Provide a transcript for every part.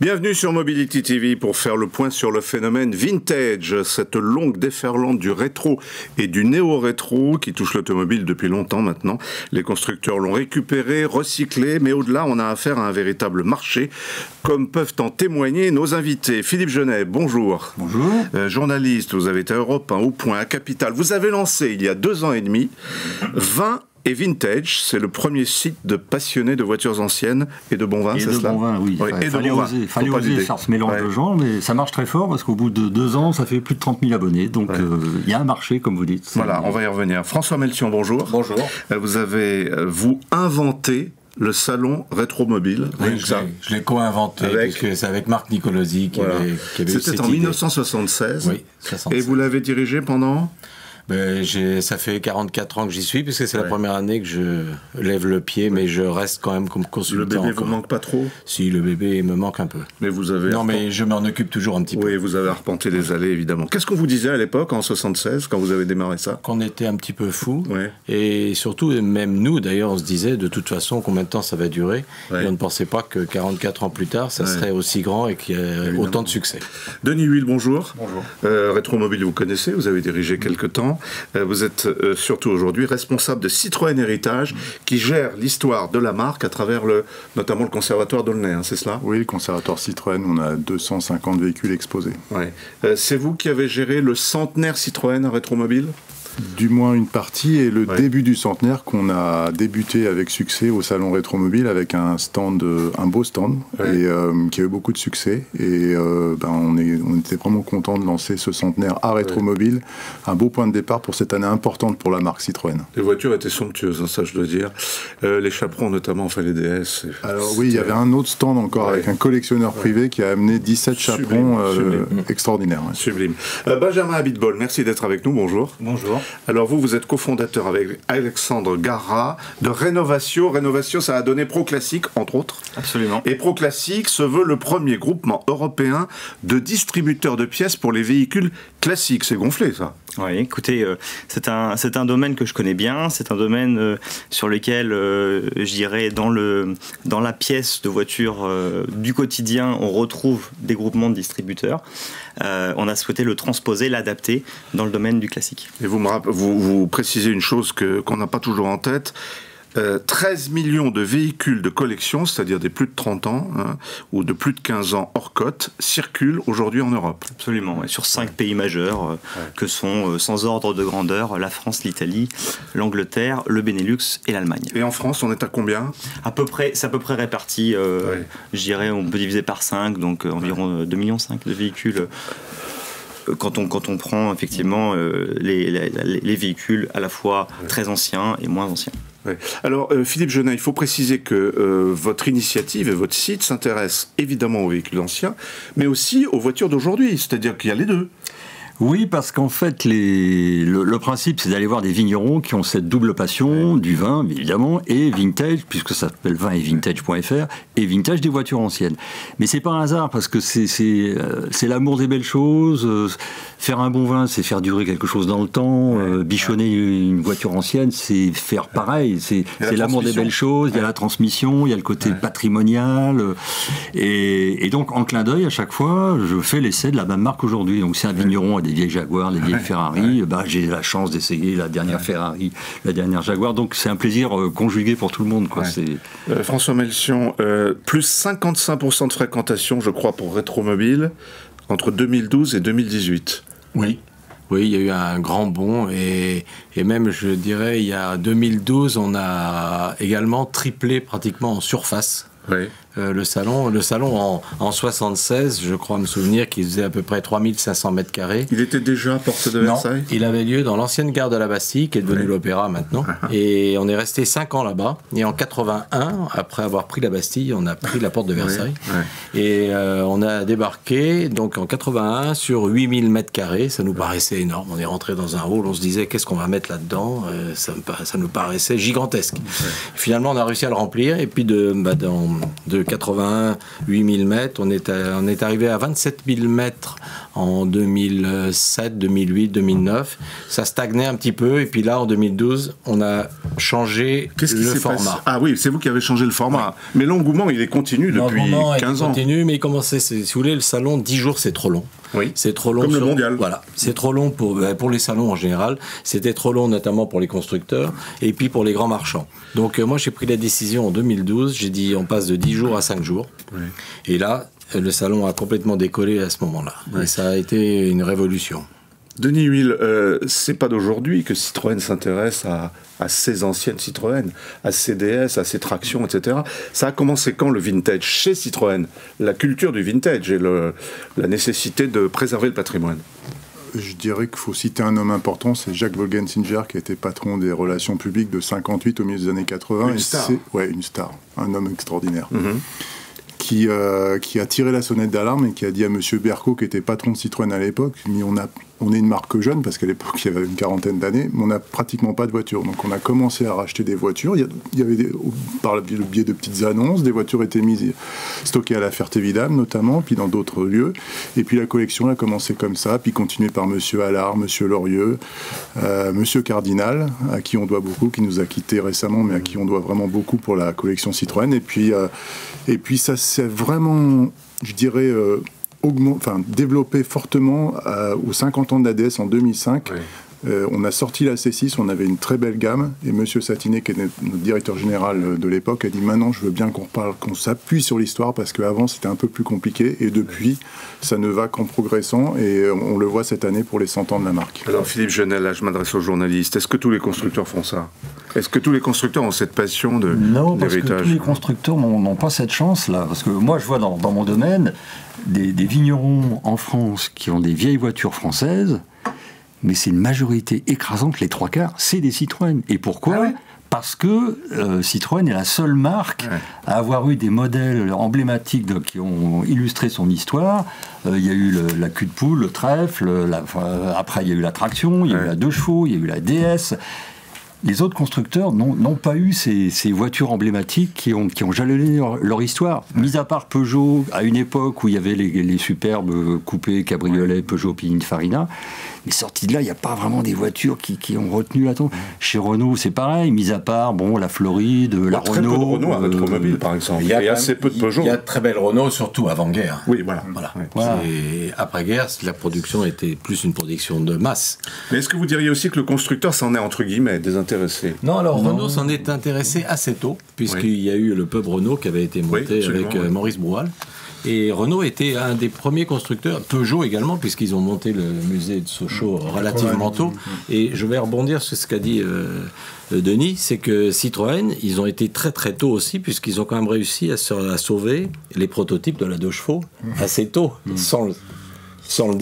Bienvenue sur Mobility TV pour faire le point sur le phénomène vintage, cette longue déferlante du rétro et du néo-rétro qui touche l'automobile depuis longtemps maintenant. Les constructeurs l'ont récupéré, recyclé, mais au-delà, on a affaire à un véritable marché, comme peuvent en témoigner nos invités. Philippe Genet, bonjour. Bonjour. Journaliste, vous avez été à Europe 1, Au Point, à Capital. Vous avez lancé, il y a 2 ans et demi, 20 et Vintage, c'est le premier site de passionnés de voitures anciennes et de bon vin, c'est cela? Et de bon vin, oui. Et il fallait oser faire ce mélange de gens, mais ça marche très fort parce qu'au bout de 2 ans, ça fait plus de 30 000 abonnés. Donc il y a un marché, comme vous dites. Voilà, on va y revenir. François Melchion, bonjour. Bonjour. Vous avez, inventé le salon Rétromobile. Oui, je l'ai co-inventé, puisque c'est avec Marc Nicolosi qui avait C'était en 1976. Oui, 76. Et vous l'avez dirigé pendant ça fait 44 ans que j'y suis, puisque c'est la première année que je lève le pied, mais je reste quand même comme consultant. Le bébé vous manque pas trop? Si, le bébé me manque un peu. Mais vous avez... Non, mais je m'en occupe toujours un petit peu. Oui, vous avez arpenté les allées, évidemment. Qu'est-ce qu'on vous disait à l'époque, en 76, quand vous avez démarré ça? Qu'on était un petit peu fous. Et surtout, même nous, d'ailleurs, on se disait, de toute façon, combien de temps ça va durer. Et on ne pensait pas que 44 ans plus tard, ça serait aussi grand et qu'il y ait autant de succès. Denis Huil, bonjour. Bonjour. Rétromobile, vous connaissez, vous avez dirigé quelques temps. Vous êtes surtout aujourd'hui responsable de Citroën Héritage, qui gère l'histoire de la marque à travers notamment le conservatoire d'Aulnay, c'est cela? Oui, le conservatoire Citroën, on a 250 véhicules exposés. C'est vous qui avez géré le centenaire Citroën à Rétromobile? Du moins une partie, et le début du centenaire qu'on a débuté avec succès au salon Rétromobile avec un beau stand et qui a eu beaucoup de succès, et on était vraiment content de lancer ce centenaire à Rétromobile, un beau point de départ pour cette année importante pour la marque Citroën. Les voitures étaient somptueuses, ça je dois dire, les chaperons notamment, enfin les DS. Alors oui, il y avait un autre stand encore avec un collectionneur privé qui a amené 17 chaperons extraordinaires. Sublime. Benjamin Abitbol, merci d'être avec nous, bonjour. Bonjour. Alors vous êtes cofondateur avec Alexandre Garra de Rénovatio. Rénovatio, ça a donné Proclassic, entre autres. Absolument. Et Proclassic se veut le premier groupement européen de distributeurs de pièces pour les véhicules classiques. C'est gonflé, ça. Oui, écoutez, c'est un domaine que je connais bien. C'est un domaine sur lequel, je dirais, dans la pièce de voiture du quotidien, on retrouve des groupements de distributeurs. On a souhaité le transposer, l'adapter dans le domaine du classique. Et vous précisez une chose qu'on n'a pas toujours en tête. 13 millions de véhicules de collection, c'est-à-dire des plus de 30 ans ou de plus de 15 ans hors cote, circulent aujourd'hui en Europe. Absolument, sur 5 pays majeurs que sont, sans ordre de grandeur, la France, l'Italie, l'Angleterre, le Benelux et l'Allemagne. Et en France, on est à combien? C'est à peu près réparti, je dirais, on peut diviser par 5, donc environ 2,5 millions de véhicules. Quand on prend effectivement les véhicules à la fois très anciens et moins anciens. Alors, Philippe Genet, il faut préciser que votre initiative et votre site s'intéressent évidemment aux véhicules anciens, mais aussi aux voitures d'aujourd'hui, c'est-à-dire qu'il y a les deux. Oui, parce qu'en fait, le principe, c'est d'aller voir des vignerons qui ont cette double passion, du vin, évidemment, et vintage, puisque ça s'appelle vin et vintage.fr, et vintage des voitures anciennes. Mais c'est pas un hasard, parce que c'est l'amour des belles choses. Faire un bon vin, c'est faire durer quelque chose dans le temps. Bichonner une voiture ancienne, c'est faire pareil. C'est l'amour des belles choses, il y a la transmission, il y a le côté patrimonial. Et donc, en clin d'œil, à chaque fois, je fais l'essai de la même marque aujourd'hui. Donc, c'est un vigneron à des vieilles Jaguar, des vieilles Ferrari. J'ai la chance d'essayer la dernière Ferrari, la dernière Jaguar. Donc, c'est un plaisir conjugué pour tout le monde, quoi. François Melchion, plus 55% de fréquentation, je crois, pour Rétromobile, entre 2012 et 2018. Oui, il y a eu un grand bond et même, je dirais, il y a 2012, on a également triplé pratiquement en surface. Le salon en 76, je crois me souvenir qu'il faisait à peu près 3500 mètres carrés. Il était déjà à Porte de Versailles? Non, il avait lieu dans l'ancienne gare de la Bastille, qui est devenue l'Opéra maintenant. Et on est resté 5 ans là-bas. Et en 81, après avoir pris la Bastille, on a pris la Porte de Versailles. Et on a débarqué, donc en 81, sur 8000 mètres carrés. Ça nous paraissait énorme. On est rentré dans un hall, on se disait, qu'est-ce qu'on va mettre là-dedans? Ça nous paraissait gigantesque. Finalement, on a réussi à le remplir. Et puis, en de 81, 8000 mètres. On est arrivé à 27 000 mètres en 2007, 2008, 2009. Ça stagnait un petit peu. Et puis là, en 2012, on a changé le format. Ah oui, c'est vous qui avez changé le format. Oui. Mais l'engouement, il est continu depuis 15 ans. Il continue, mais il commençait, si vous voulez, le salon, 10 jours, c'est trop long. Oui. C'est trop long. Comme le mondial. Voilà. C'est trop long pour les salons en général. C'était trop long, notamment pour les constructeurs et puis pour les grands marchands. Donc, moi, j'ai pris la décision en 2012. J'ai dit, on passe de 10 jours à 5 jours. Oui. Et là, le salon a complètement décollé à ce moment-là. Oui. Et ça a été une révolution. Denis Huil, c'est pas d'aujourd'hui que Citroën s'intéresse à ces anciennes Citroën, à ces DS, à ces tractions, etc. Ça a commencé quand, le vintage, chez Citroën? La culture du vintage et la nécessité de préserver le patrimoine. Je dirais qu'il faut citer un homme important, c'est Jacques Wolgensinger, qui a été patron des relations publiques de 58 au milieu des années 80. Une star. Une star, un homme extraordinaire. Qui a tiré la sonnette d'alarme et qui a dit à M. Berco, qui était patron de Citroën à l'époque, mais on est une marque jeune, parce qu'à l'époque, il y avait une quarantaine d'années, mais on n'a pratiquement pas de voitures. Donc on a commencé à racheter des voitures. Il y avait par le biais de petites annonces, des voitures étaient stockées à la Ferté-Vidal, notamment, puis dans d'autres lieux. Et puis la collection a commencé comme ça, puis continuée par M. Allard, M. Lorieux, M. Cardinal, à qui on doit beaucoup, qui nous a quittés récemment, mais à qui on doit vraiment beaucoup pour la collection Citroën. Et puis ça s'est vraiment, je dirais... développé fortement aux 50 ans de la DS en 2005. Oui. On a sorti la C6, on avait une très belle gamme, et M. Satiné, qui est notre directeur général de l'époque, a dit maintenant je veux bien qu'on s'appuie sur l'histoire, parce qu'avant c'était un peu plus compliqué, et depuis ça ne va qu'en progressant, et on le voit cette année pour les 100 ans de la marque. Alors Philippe Genel, là je m'adresse aux journalistes, est-ce que tous les constructeurs font ça? Est-ce que tous les constructeurs ont cette passion de l'héritage? Non, parce que tous les constructeurs n'ont pas cette chance-là, parce que moi je vois dans mon domaine des vignerons en France qui ont des vieilles voitures françaises, mais c'est une majorité écrasante, les 3/4, c'est des Citroën. Et pourquoi? Ah ouais? Parce que Citroën est la seule marque à avoir eu des modèles emblématiques qui ont illustré son histoire. Il y a eu la cul de poule, le trèfle, après il y a eu la traction, il y a eu la 2 chevaux, il y a eu la DS. Les autres constructeurs n'ont pas eu ces voitures emblématiques qui ont jalonné leur histoire. Mis à part Peugeot, à une époque où il y avait les superbes coupés cabriolets Peugeot Pininfarina, mais sorti de là, il n'y a pas vraiment des voitures qui ont retenu la tombe. Chez Renault, c'est pareil, mis à part la Floride, la Renault. Très peu de Renault à Rétromobile, par exemple. Il y a assez peu de Peugeot. Il y a de très belles Renault, surtout avant-guerre. Oui, voilà. Et après-guerre, la production était plus une production de masse. Mais est-ce que vous diriez aussi que le constructeur s'en est, entre guillemets, désintéressé? Non, alors Renault s'en est intéressé assez tôt, puisqu'il y a eu le pub Renault qui avait été monté avec Maurice Broual. Et Renault était un des premiers constructeurs, Peugeot également, puisqu'ils ont monté le musée de Sochaux relativement tôt. Et je vais rebondir sur ce qu'a dit Denis, c'est que Citroën, ils ont été très très tôt aussi, puisqu'ils ont quand même réussi à sauver les prototypes de la 2 chevaux assez tôt, sans le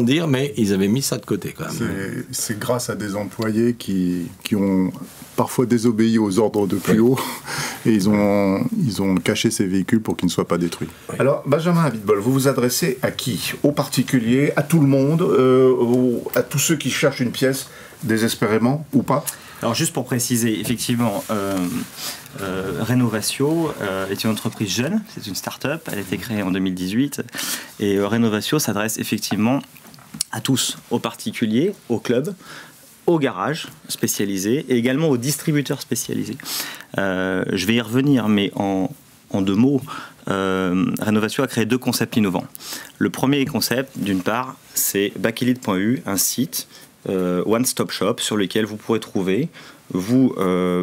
dire, mais ils avaient mis ça de côté quand même. C'est grâce à des employés qui ont parfois désobéi aux ordres de plus haut, et ils ont caché ces véhicules pour qu'ils ne soient pas détruits. Alors, Benjamin Abitbol, vous vous adressez à qui? Aux particuliers, à tout le monde, à tous ceux qui cherchent une pièce désespérément ou pas? Alors juste pour préciser, effectivement, Rénovatio est une entreprise jeune, c'est une start-up, elle a été créée en 2018, et Rénovatio s'adresse effectivement à tous, aux particuliers, aux clubs, aux garages spécialisés et également aux distributeurs spécialisés. Je vais y revenir, mais en 2 mots, Rénovatio a créé 2 concepts innovants. Le premier concept, d'une part, c'est Bakélite.eu, un site one-stop shop sur lequel vous pourrez trouver, vous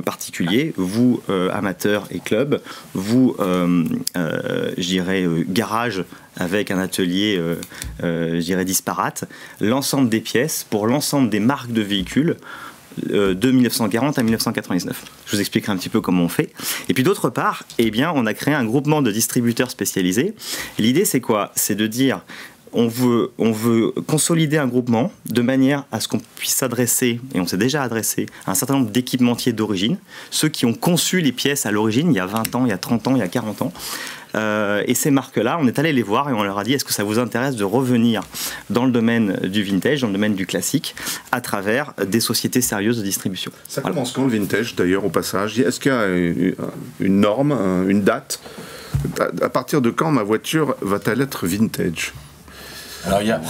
particuliers, vous amateurs et clubs, vous garage avec un atelier disparate, l'ensemble des pièces pour l'ensemble des marques de véhicules de 1940 à 1999. Je vous expliquerai un petit peu comment on fait. Et puis d'autre part, on a créé un groupement de distributeurs spécialisés. L'idée c'est quoi? C'est de dire on veut consolider un groupement de manière à ce qu'on puisse s'adresser, et on s'est déjà adressé, à un certain nombre d'équipementiers d'origine, ceux qui ont conçu les pièces à l'origine, il y a 20 ans, il y a 30 ans, il y a 40 ans, Et ces marques-là, on est allé les voir et on leur a dit, est-ce que ça vous intéresse de revenir dans le domaine du vintage, dans le domaine du classique, à travers des sociétés sérieuses de distribution. Ça commence quand le vintage, d'ailleurs, au passage? Est-ce qu'il y a une norme, une date? À partir de quand ma voiture va-t-elle être vintage? Alors il y a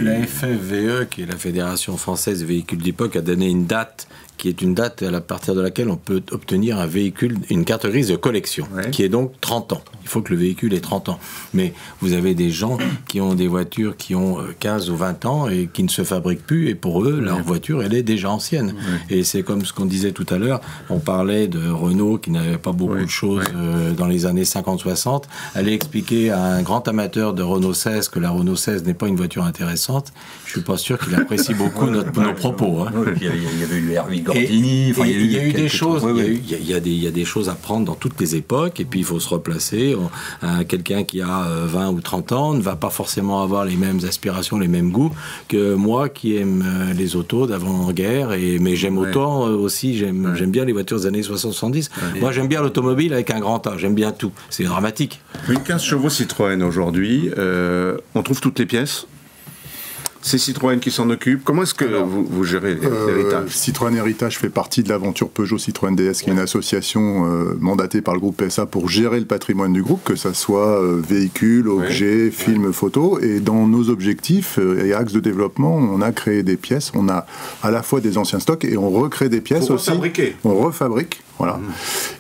la FFVE, qui est la Fédération Française des Véhicules d'Époque, a donné une date qui est une date à partir de laquelle on peut obtenir un véhicule, une carte grise de collection, qui est donc 30 ans. Il faut que le véhicule ait 30 ans. Mais vous avez des gens qui ont des voitures qui ont 15 ou 20 ans et qui ne se fabriquent plus, et pour eux, leur voiture, elle est déjà ancienne. Et c'est comme ce qu'on disait tout à l'heure, on parlait de Renault qui n'avait pas beaucoup de choses dans les années 50-60. Aller expliquer à un grand amateur de Renault 16 que la Renault 16 n'est pas une voiture intéressante, je suis pas sûr qu'il apprécie beaucoup nos propos. Hein. Il y avait eu le Hervé Gordini. Il y a eu des choses. Il y a des choses à prendre dans toutes les époques, et puis il faut se replacer. Quelqu'un qui a 20 ou 30 ans ne va pas forcément avoir les mêmes aspirations, les mêmes goûts que moi qui aime les autos d'avant-guerre. Mais j'aime autant aussi, j'aime bien les voitures des années 60-70. Moi, j'aime bien l'automobile avec un grand A. J'aime bien tout. C'est dramatique. Une 15 chevaux Citroën aujourd'hui, on trouve toutes les pièces? C'est Citroën qui s'en occupe. Comment est-ce que vous gérez l'héritage? Citroën Héritage fait partie de l'aventure Peugeot Citroën DS, qui est une association mandatée par le groupe PSA pour gérer le patrimoine du groupe, que ça soit véhicules, objets, films, photos. Et dans nos objectifs et axes de développement, on a créé des pièces. On a à la fois des anciens stocks et on recrée des pièces aussi. On refabrique. Voilà.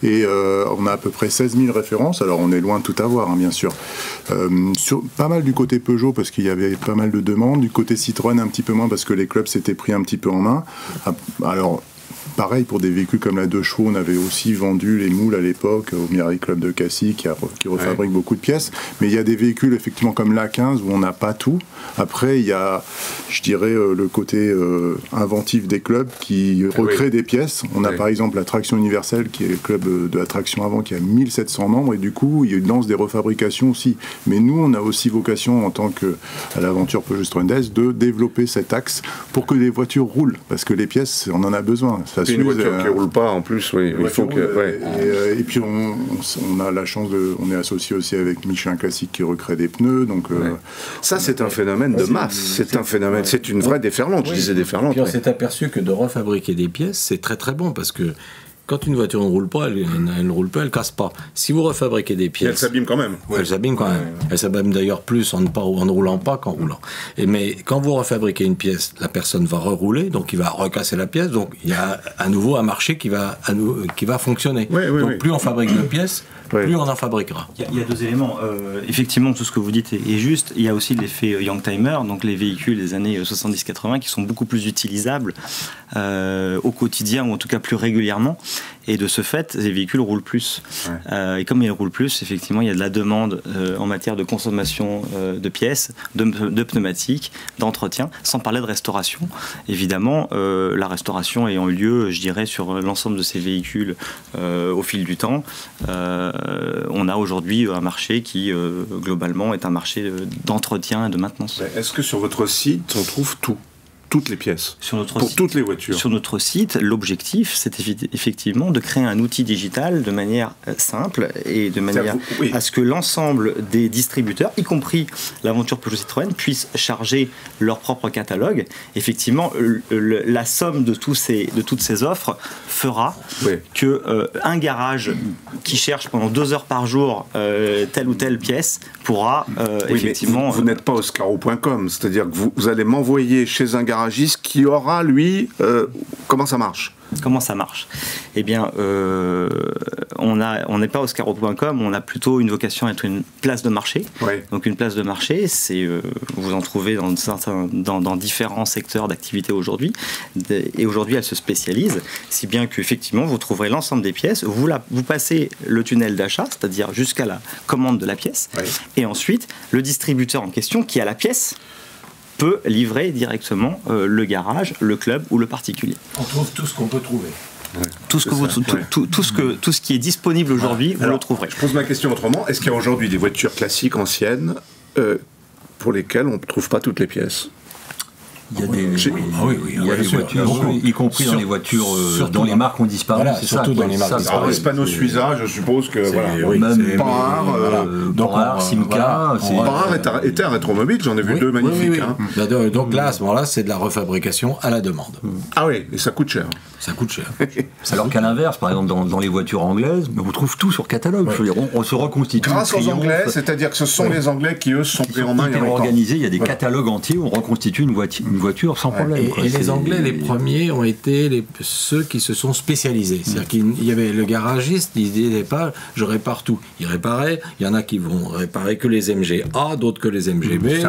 Et on a à peu près 16 000 références. Alors on est loin de tout avoir, hein, bien sûr. Pas mal du côté Peugeot, parce qu'il y avait pas mal de demandes. Du côté Citroën, un petit peu moins, parce que les clubs s'étaient pris un petit peu en main. Alors, pareil, pour des véhicules comme la 2 chevaux, on avait aussi vendu les moules à l'époque au Mirai Club de Cassis, qui refabrique beaucoup de pièces. Mais il y a des véhicules, effectivement, comme l'A15, où on n'a pas tout. Après, il y a, je dirais, le côté inventif des clubs qui recréent des pièces. On a par exemple la Traction Universelle, qui est le club de la traction avant, qui a 1700 membres, et du coup, il lance des refabrications aussi. Mais nous, on a aussi vocation, en tant qu'à l'aventure Peugeot Citroën DS, de développer cet axe pour que les voitures roulent. Parce que les pièces, on en a besoin. Une voiture qui ne roule pas, en plus, il faut que... Et puis, on a la chance on est associé aussi avec Michelin Classique qui recrée des pneus, donc... Ça, c'est un phénomène de masse. C'est un phénomène, c'est une vraie déferlante, je disais déferlante. Puis on s'est aperçu que de refabriquer des pièces, c'est très très bon, parce que quand une voiture ne roule pas, elle ne roule pas, elle ne casse pas. Si vous refabriquez des pièces... Elle s'abîme quand même. Elle s'abîme quand même. Elle s'abîme d'ailleurs plus en ne roulant pas qu'en roulant. Mais quand vous refabriquez une pièce, la personne va rerouler, donc il va recasser la pièce, donc il y a à nouveau un marché qui va fonctionner. Donc plus on fabrique de pièces, plus on en fabriquera. Il y a deux éléments. Effectivement, tout ce que vous dites est juste. Il y a aussi l'effet Youngtimer, donc les véhicules des années 70-80 qui sont beaucoup plus utilisables au quotidien, ou en tout cas plus régulièrement. Et de ce fait, les véhicules roulent plus. Et comme ils roulent plus, effectivement, il y a de la demande en matière de consommation de pièces, de pneumatiques, d'entretien, sans parler de restauration. Évidemment, la restauration ayant eu lieu, je dirais, sur l'ensemble de ces véhicules au fil du temps, on a aujourd'hui un marché qui, globalement, est un marché d'entretien et de maintenance. Est-ce que sur votre site, on trouve toutes les pièces pour toutes les voitures? Sur notre site, l'objectif, c'est effectivement de créer un outil digital de manière simple et de manière à ce que l'ensemble des distributeurs, y compris l'aventure Peugeot Citroën, puissent charger leur propre catalogue. Effectivement, la somme de toutes ces offres fera que un garage qui cherche pendant 2 heures par jour telle ou telle pièce pourra effectivement... Vous n'êtes pas Oscaro.com, c'est-à-dire que vous allez m'envoyer chez un garagiste qui aura, lui, comment ça marche? Comment ça marche? Eh bien, on n'est pas Oscaro.com, on a plutôt une vocation à être une place de marché. Donc une place de marché, c'est vous en trouvez dans différents secteurs d'activité aujourd'hui. Et aujourd'hui, elle se spécialise, si bien qu'effectivement, vous trouverez l'ensemble des pièces. Vous passez le tunnel d'achat, c'est-à-dire jusqu'à la commande de la pièce. Et ensuite, le distributeur en question, qui a la pièce, peut livrer directement le garage, le club ou le particulier. On trouve tout ce qu'on peut trouver. Tout ce qui est disponible aujourd'hui, vous le trouverez. Je pose ma question autrement. Est-ce qu'il y a aujourd'hui des voitures classiques anciennes pour lesquelles on ne trouve pas toutes les pièces? Il y a des, il y a des voitures, y compris dans les voitures dont les marques ont disparu. Voilà, surtout dans les marques. Alors, Hispano Suiza, je suppose que même Panhard, Simca. Panhard était un rétromobile, j'en ai vu deux magnifiques. Donc là, à ce moment-là, c'est de la refabrication à la demande. Ah oui, et ça coûte cher. Ça coûte cher. Alors qu'à l'inverse, par exemple, dans les voitures anglaises, on trouve tout sur catalogue. Je veux dire, on se reconstitue. Grâce aux Anglais, c'est-à-dire que ce sont les Anglais qui, eux, sont pris en main. Organisés, il y a des catalogues entiers où on reconstitue une voiture sans problème. Et les Anglais, les premiers, ont été ceux qui se sont spécialisés. C'est-à-dire qu'il y avait le garagiste, il ne disait pas « je répare tout ». Il réparait, il y en a qui vont réparer que les MGA, d'autres que les MGB.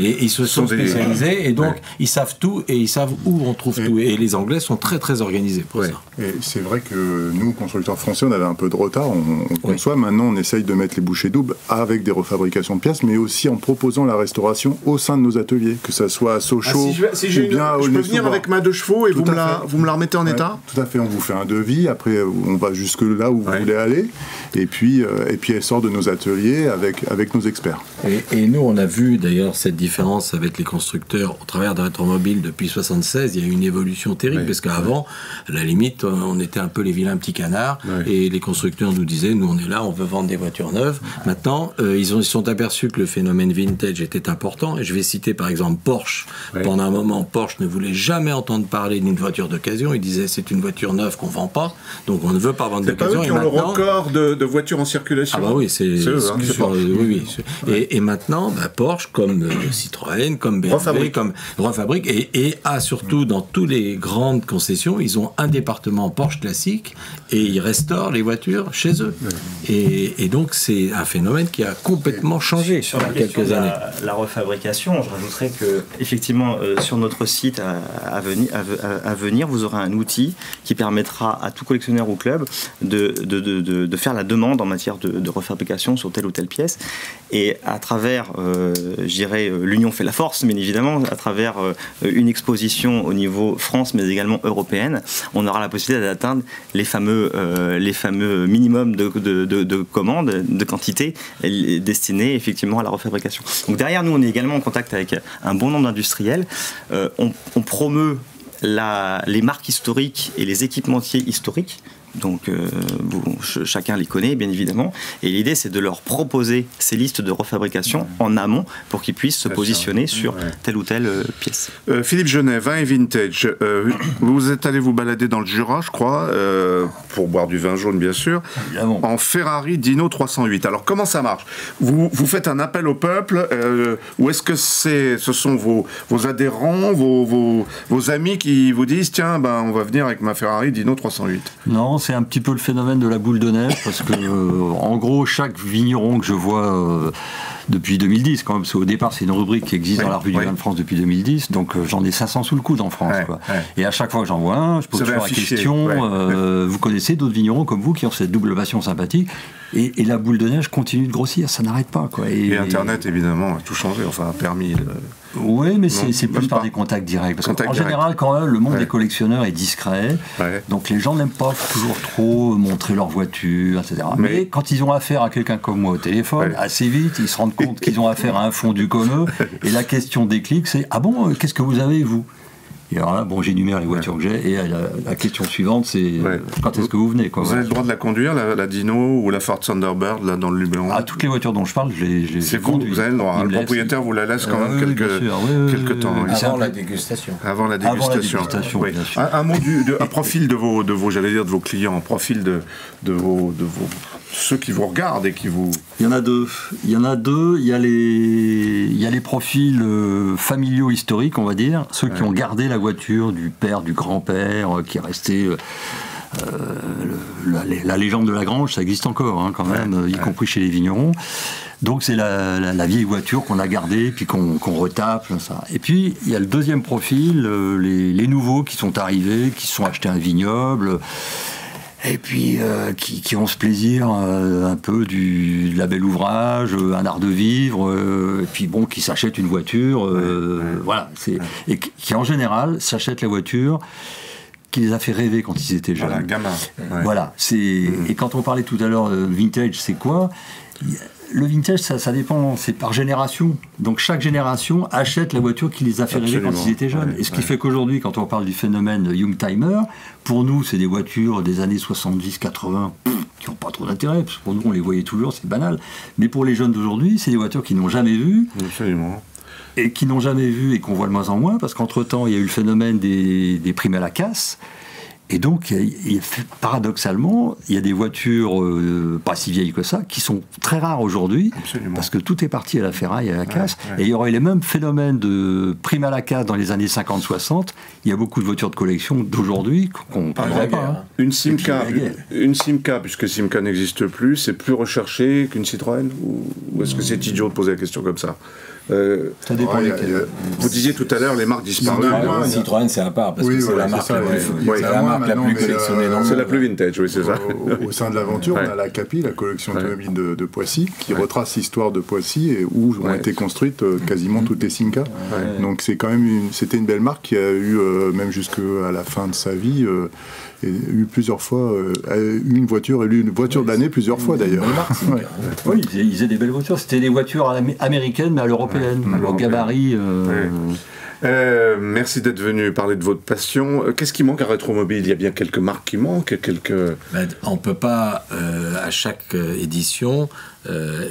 Et ils se sont spécialisés, et donc ils savent tout, et ils savent où on trouve tout. Et les Anglais sont très très organisés pour ça. Et c'est vrai que nous, constructeurs français, on avait un peu de retard, on conçoit. Maintenant, on essaye de mettre les bouchées doubles avec des refabrications de pièces, mais aussi en proposant la restauration au sein de nos ateliers, que ça soit à Sochaux, je peux venir avec ma 2 chevaux et vous me la remettez en état. Tout à fait, on vous fait un devis, après on va jusque là où vous voulez aller, et puis elle sort de nos ateliers avec nos experts. Et nous, on a vu d'ailleurs cette différence avec les constructeurs au travers de Rétromobile depuis 1976. Il y a eu une évolution terrible, parce qu'avant, à la limite, on était un peu les vilains petits canards, et les constructeurs nous disaient, nous on est là, on veut vendre des voitures neuves. Maintenant, ils se sont aperçus que le phénomène vintage était important, et je vais citer par exemple Porsche. Pendant un moment, Porsche ne voulait jamais entendre parler d'une voiture d'occasion. Il disait, c'est une voiture neuve qu'on ne vend pas, donc on ne veut pas vendre d'occasion. C'est pas eux qui ont le record de voitures en circulation. Ah bah oui, c'est et maintenant, Porsche, comme Citroën, comme BMW, refabrique et a surtout dans toutes les grandes concessions, ils ont un département Porsche classique et ils restaurent les voitures chez eux. Et donc c'est un phénomène qui a complètement changé sur quelques années. La refabrication, je rajouterais que effectivement sur notre site à venir, vous aurez un outil qui permettra à tout collectionneur ou club de faire la demande en matière de refabrication sur telle ou telle pièce. Et à travers, je dirais, l'union fait la force, bien évidemment, à travers une exposition au niveau France, mais également européenne, on aura la possibilité d'atteindre les fameux minimums de commandes, de quantité destinées effectivement à la refabrication. Donc derrière nous, on est également en contact avec un bon nombre d'industriels. On promeut les marques historiques et les équipementiers historiques. Donc chacun les connaît bien évidemment, et l'idée c'est de leur proposer ces listes de refabrication en amont pour qu'ils puissent se positionner sur telle ou telle pièce. Philippe Genet, vin et vintage, vous êtes allé vous balader dans le Jura, je crois, pour boire du vin jaune bien sûr, évidemment, en Ferrari Dino 308. Alors comment ça marche? Vous faites un appel au peuple, ou est-ce que ce sont vos adhérents, vos amis qui vous disent tiens, on va venir avec ma Ferrari Dino 308? Non, c'est un petit peu le phénomène de la boule de neige, parce que en gros, chaque vigneron que je vois depuis 2010, quand même, parce qu'au départ, c'est une rubrique qui existe dans la revue du vin de France depuis 2010, donc j'en ai 500 sous le coude en France. Et à chaque fois que j'en vois un, je pose toujours la question, vous connaissez d'autres vignerons comme vous qui ont cette double passion sympathique, et la boule de neige continue de grossir, ça n'arrête pas. Et Internet, évidemment, a tout changé, enfin, a permis... Oui, mais c'est plus par des contacts directs. Parce qu'en général, quand même, le monde des collectionneurs est discret. Donc les gens n'aiment pas toujours trop montrer leur voiture, etc. Mais quand ils ont affaire à quelqu'un comme moi au téléphone, assez vite, ils se rendent compte qu'ils ont affaire à un fondu comme eux. Et la question déclic, c'est « Ah bon, qu'est-ce que vous avez, vous ?» Et alors là, j'énumère les voitures que j'ai, et la question suivante, c'est quand est-ce que vous venez, quoi. Vous avez le droit de la conduire, la Dino ou la Ford Thunderbird, là, dans le Luberon? Ah, toutes les voitures dont je parle, je les c'est vous avez le droit. Le propriétaire vous la laisse quand même quelques temps. Avant la dégustation. Avant la dégustation. Bien sûr. Un mot un profil de vos, j'allais dire, de vos clients, un profil de vos ceux qui vous regardent et qui vous... Il y en a deux. Il y a les profils familiaux historiques, on va dire, ceux qui ont gardé la voiture du père, du grand-père, qui est resté... la légende de la grange, ça existe encore, quand même, y compris chez les vignerons. Donc c'est la vieille voiture qu'on a gardée, puis qu'on retape, ça. Et puis il y a le deuxième profil, les nouveaux qui sont arrivés, qui se sont achetés un vignoble... Et puis qui ont ce plaisir un peu du label ouvrage, un art de vivre, et puis qui s'achètent une voiture, voilà, et qui en général s'achètent la voiture qui les a fait rêver quand ils étaient jeunes. Voilà, gamin. Voilà, et quand on parlait tout à l'heure vintage, c'est quoi? le vintage, ça dépend, c'est par génération. Donc chaque génération achète la voiture qui les a fait rêver quand ils étaient jeunes. Et ce qui fait qu'aujourd'hui, quand on parle du phénomène Youngtimer, pour nous, c'est des voitures des années 70-80 qui n'ont pas trop d'intérêt, parce que pour nous, on les voyait toujours, c'est banal. Mais pour les jeunes d'aujourd'hui, c'est des voitures qu'ils n'ont jamais vues. Absolument. Et qui n'ont jamais vu et qu'on voit de moins en moins, parce qu'entre-temps, il y a eu le phénomène des primes à la casse. Et donc, paradoxalement, il y a des voitures pas si vieilles que ça, qui sont très rares aujourd'hui, parce que tout est parti à la ferraille, à la casse. Et il y aurait les mêmes phénomènes de primes à la casse dans les années 50-60. Il y a beaucoup de voitures de collection d'aujourd'hui qu'on ne parlerait pas. Hein. Une Simca, puisque Simca n'existe plus, c'est plus recherché qu'une Citroën? Ou est-ce que c'est idiot de poser la question comme ça? Ça dépend Vous disiez tout à l'heure les marques disparues. Citroën, c'est à part, parce que c'est la marque la plus collectionnée. C'est la plus vintage, oui, c'est ça. Au sein de l'aventure, on a la CAPI, la collection automobile de Poissy, qui retrace l'histoire de Poissy et où ont été construites quasiment toutes les Simca. Donc c'est quand même c'était une belle marque qui a eu, même jusqu'à la fin de sa vie, eu plusieurs fois une voiture de l'année plusieurs fois d'ailleurs. Oui, ils faisaient des belles voitures. C'était des voitures américaines mais à l'européenne, au gabarit. Merci d'être venu parler de votre passion. Qu'est-ce qui manque à Rétromobile? Il y a bien quelques marques qui manquent, on ne peut pas, à chaque édition,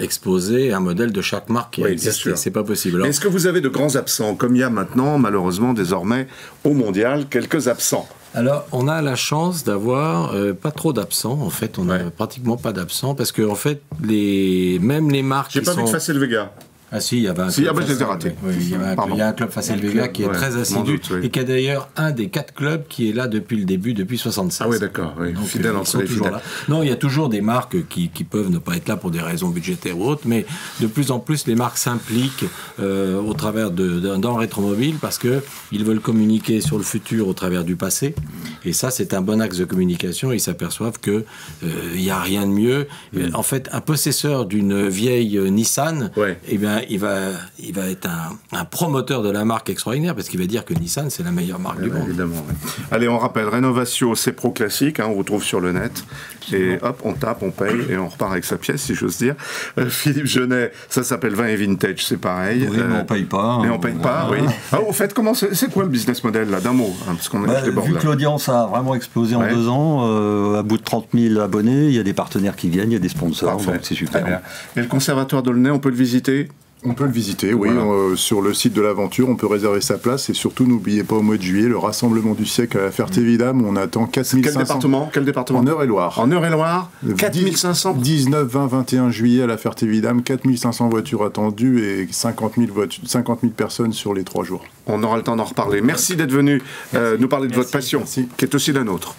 exposer un modèle de chaque marque qui a existé. C'est pas possible. Est-ce que vous avez de grands absents, comme il y a maintenant, malheureusement, désormais, au mondial, quelques absents? Alors, on a la chance d'avoir pas trop d'absents. En fait, on n'a pratiquement pas d'absents, parce que en fait, même les marques J'ai pas vu de Facel Vega. Ah si, il y avait un club. Je les ai ratés. Oui, il y a un club Facel Vega qui est très assidu et qui est d'ailleurs un des 4 clubs qui est là depuis le début, depuis 76. Ah oui, d'accord. Oui. Donc, fidèle entre les fidèles. Non, il y a toujours des marques qui peuvent ne pas être là pour des raisons budgétaires ou autres, mais de plus en plus, les marques s'impliquent au travers dans Rétromobile parce qu'ils veulent communiquer sur le futur au travers du passé. Et ça, c'est un bon axe de communication. Ils s'aperçoivent qu'il n'y a rien de mieux. En fait, un possesseur d'une vieille Nissan, eh bien, il va être un promoteur de la marque extraordinaire parce qu'il va dire que Nissan, c'est la meilleure marque du monde. Évidemment, Allez, on rappelle, Rénovatio, c'est Pro Classique, on vous trouve sur le net. Et hop, on tape, on paye et on repart avec sa pièce, si j'ose dire. Philippe Genet, ça s'appelle Vin et Vintage, c'est pareil. Oui, mais on paye pas. Mais on paye pas, oui. Ah, au fait, c'est quoi le business model, là, d'un mot, parce qu'on vu que l'audience a vraiment explosé en 2 ans, à bout de 30 000 abonnés, il y a des partenaires qui viennent, il y a des sponsors, donc c'est super. Et le conservatoire d'Aulnay, on peut le visiter? On peut le visiter, oui. Sur le site de l'aventure, on peut réserver sa place. Et surtout, n'oubliez pas, au mois de juillet, le rassemblement du siècle à la Ferté-Vidame, on attend 4500... Quel département? En Eure-et-Loire. En Eure-et-Loire, 4500 19, 20, 21 juillet à la Ferté-Vidame, 4500 voitures attendues et 50 000 personnes sur les 3 jours. On aura le temps d'en reparler. Merci d'être venu nous parler de votre passion, qui est aussi la nôtre.